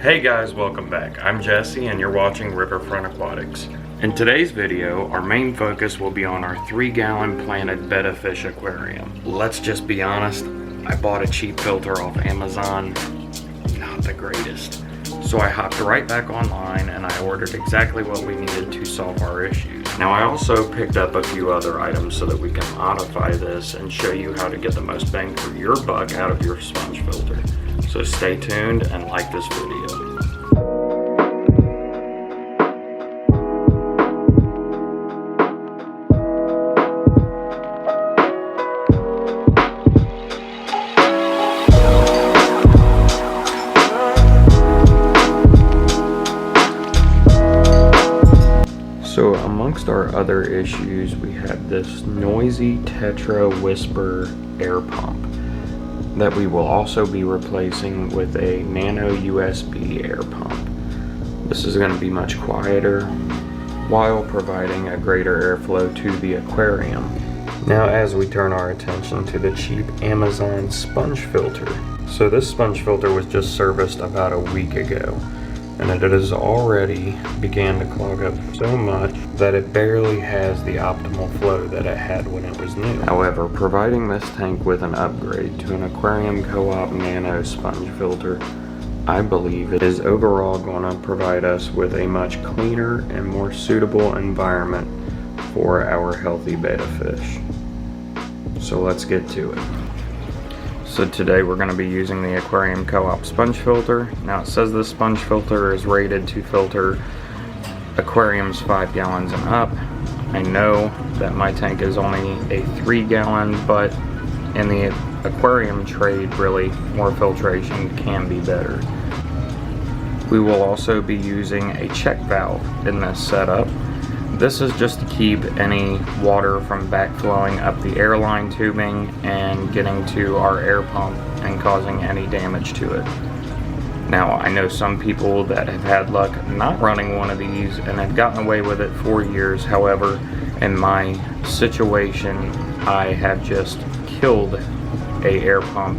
Hey guys, welcome back. I'm Jesse and you're watching Riverfront Aquatics. In today's video, our main focus will be on our 3-gallon planted betta fish aquarium. Let's just be honest, I bought a cheap filter off Amazon, not the greatest. So I hopped right back online and I ordered exactly what we needed to solve our issues. Now I also picked up a few other items so that we can modify this and show you how to get the most bang for your buck out of your sponge filter. So stay tuned and like this video. So amongst our other issues, we had this noisy Tetra Whisper air pump that we will also be replacing with a Nano USB air pump. This is going to be much quieter while providing a greater airflow to the aquarium. Now as we turn our attention to the cheap Amazon sponge filter. So this sponge filter was just serviced about a week ago, and it has already began to clog up so much that it barely has the optimal flow that it had when it was new. However, providing this tank with an upgrade to an Aquarium Co-op Nano sponge filter, I believe it is overall going to provide us with a much cleaner and more suitable environment for our healthy betta fish. So let's get to it. So today we're going to be using the Aquarium Co-op sponge filter. Now it says this sponge filter is rated to filter aquariums 5 gallons and up. I know that my tank is only a 3-gallon, but in the aquarium trade, really, more filtration can be better. We will also be using a check valve in this setup. This is just to keep any water from backflowing up the airline tubing and getting to our air pump and causing any damage to it. Now, I know some people that have had luck not running one of these and have gotten away with it for years. However, in my situation, I have just killed a air pump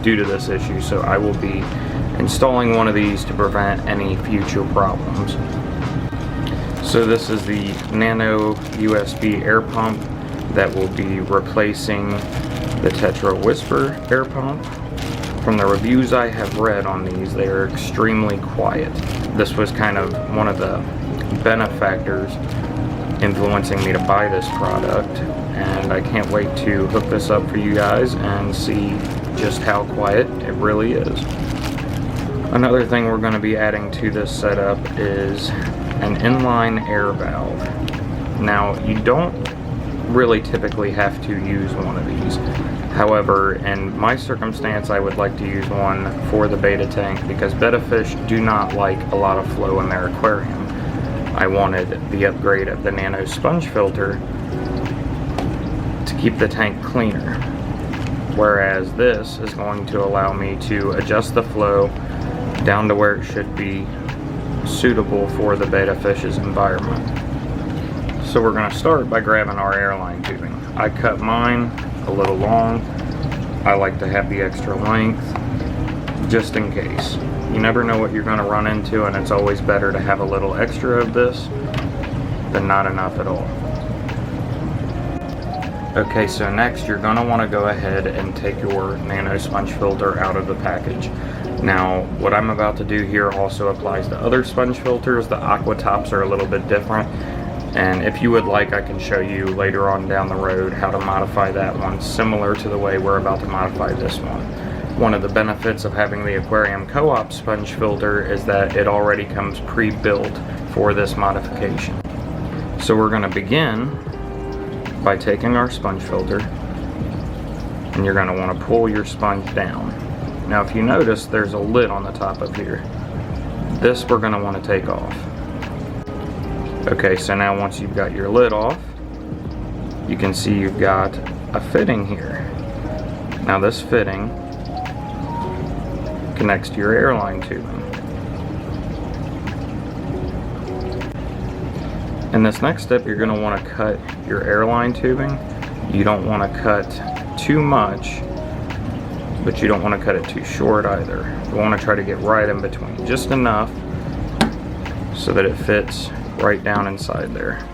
due to this issue. So I will be installing one of these to prevent any future problems. So this is the Nano USB air pump that will be replacing the Tetra Whisper air pump. From the reviews I have read on these, they are extremely quiet. This was kind of one of the benefactors influencing me to buy this product, and I can't wait to hook this up for you guys and see just how quiet it really is. Another thing we're going to be adding to this setup is an inline air valve. Now, you don't really typically have to use one of these. However, in my circumstance, I would like to use one for the betta tank because betta fish do not like a lot of flow in their aquarium. I wanted the upgrade of the Nano sponge filter to keep the tank cleaner, whereas this is going to allow me to adjust the flow down to where it should be suitable for the betta fish's environment. So we're going to start by grabbing our airline tubing. I cut mine a little long. I like to have the extra length just in case. You never know what you're going to run into, and it's always better to have a little extra of this than not enough at all. Okay, so next you're going to want to go ahead and take your Nano sponge filter out of the package. Now, what I'm about to do here also applies to other sponge filters. The Aquatops are a little bit different, and if you would like, I can show you later on down the road how to modify that one similar to the way we're about to modify this one. One of the benefits of having the Aquarium Co-op sponge filter is that it already comes pre-built for this modification. So we're going to begin by taking our sponge filter, and you're going to want to pull your sponge down. Now if you notice, there's a lid on the top of here. This we're going to want to take off. Okay, so now once you've got your lid off, you can see you've got a fitting here. Now this fitting connects to your airline tubing. In this next step, you're going to want to cut your airline tubing. You don't want to cut too much but you don't want to cut it too short either. You want to try to get right in between, just enough so that it fits right down inside there.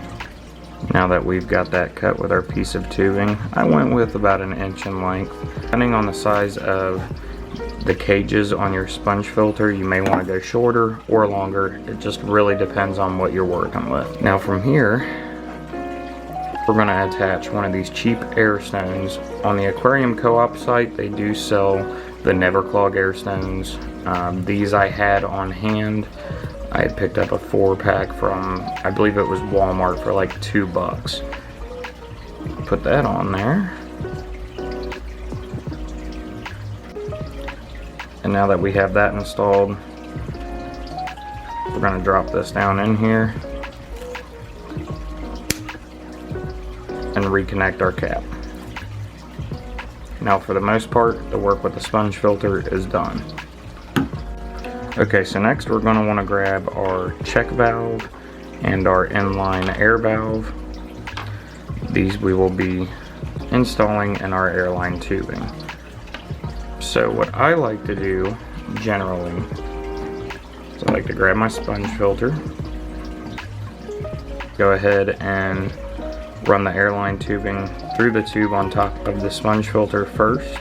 Now that we've got that cut with our piece of tubing, I went with about 1 inch in length. Depending on the size of the cages on your sponge filter, you may want to go shorter or longer. It just really depends on what you're working with. Now from here, we're going to attach one of these cheap air stones. On the Aquarium co-op site, they do sell the Never Clog air stones. These I had on hand. I had picked up a 4-pack from, I believe it was Walmart, for like $2. Put that on there. And now that we have that installed, we're going to drop this down in here and reconnect our cap. Now for the most part, the work with the sponge filter is done. Okay, so next we're going to want to grab our check valve and our inline air valve. These we will be installing in our airline tubing. So what I like to do generally is I like to grab my sponge filter, go ahead and run the airline tubing through the tube on top of the sponge filter first,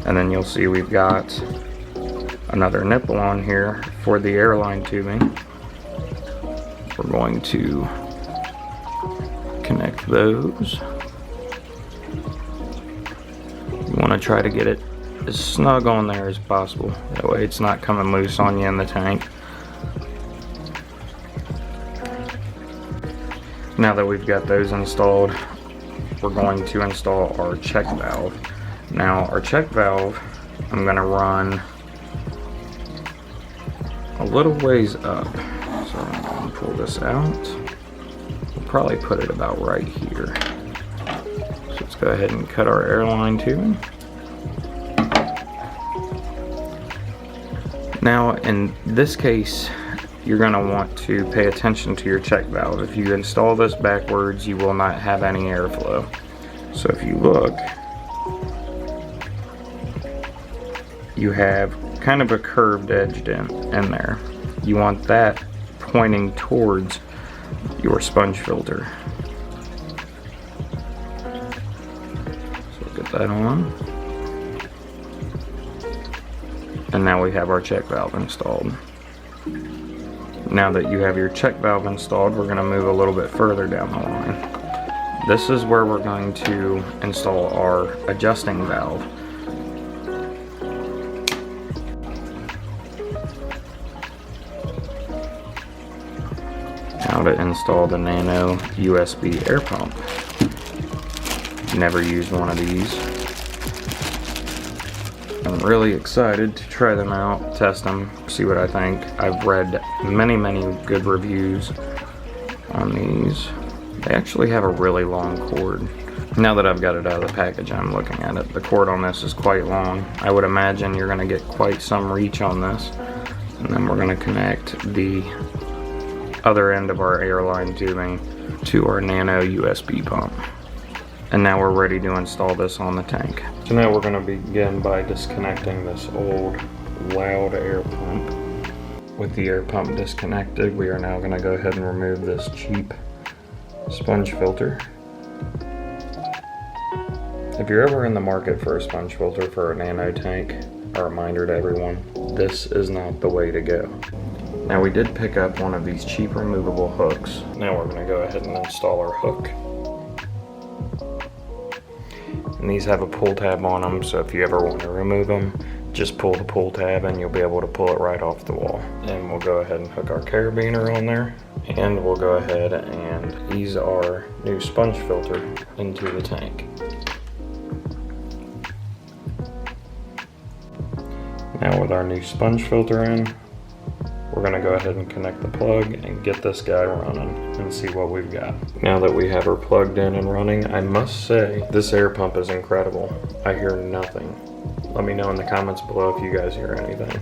and then you'll see we've got another nipple on here for the airline tubing. We're going to connect those. You want to try to get it as snug on there as possible. That way it's not coming loose on you in the tank. Now that we've got those installed, we're going to install our check valve. Now our check valve, I'm going to run a little ways up. So I'm going to pull this out. We'll probably put it about right here. So let's go ahead and cut our airline tubing. Now in this case, you're going to want to pay attention to your check valve. If you install this backwards, you will not have any airflow. So if you look, you have kind of a curved edge in there. You want that pointing towards your sponge filter. So get that on. And now we have our check valve installed. Now that you have your check valve installed, we're going to move a little bit further down the line. This is where we're going to install our adjusting valve. Now to install the Nano USB air pump. Never used one of these. I'm really excited to try them out, test them, see what I think. I've read many good reviews on these. They actually have a really long cord. Now that I've got it out of the package, I'm looking at it. The cord on this is quite long. I would imagine you're going to get quite some reach on this. And then we're going to connect the other end of our airline tubing to our Nano USB pump. And now we're ready to install this on the tank. So now we're going to begin by disconnecting this old loud air pump. With the air pump disconnected, we are now going to go ahead and remove this cheap sponge filter. If you're ever in the market for a sponge filter for a Nano tank, a reminder to everyone, this is not the way to go. Now we did pick up one of these cheap removable hooks. Now we're going to go ahead and install our hook. And these have a pull tab on them, so if you ever want to remove them, just pull the pull tab and you'll be able to pull it right off the wall. And we'll go ahead and hook our carabiner on there, and we'll go ahead and ease our new sponge filter into the tank. Now with our new sponge filter in, we're going to go ahead and connect the plug and get this guy running and see what we've got. Now that we have her plugged in and running, I must say this air pump is incredible. I hear nothing. Let me know in the comments below if you guys hear anything.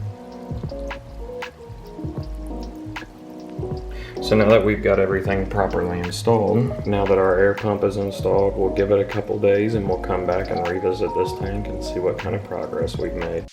So now that we've got everything properly installed, now that our air pump is installed, we'll give it a couple days and we'll come back and revisit this tank and see what kind of progress we've made.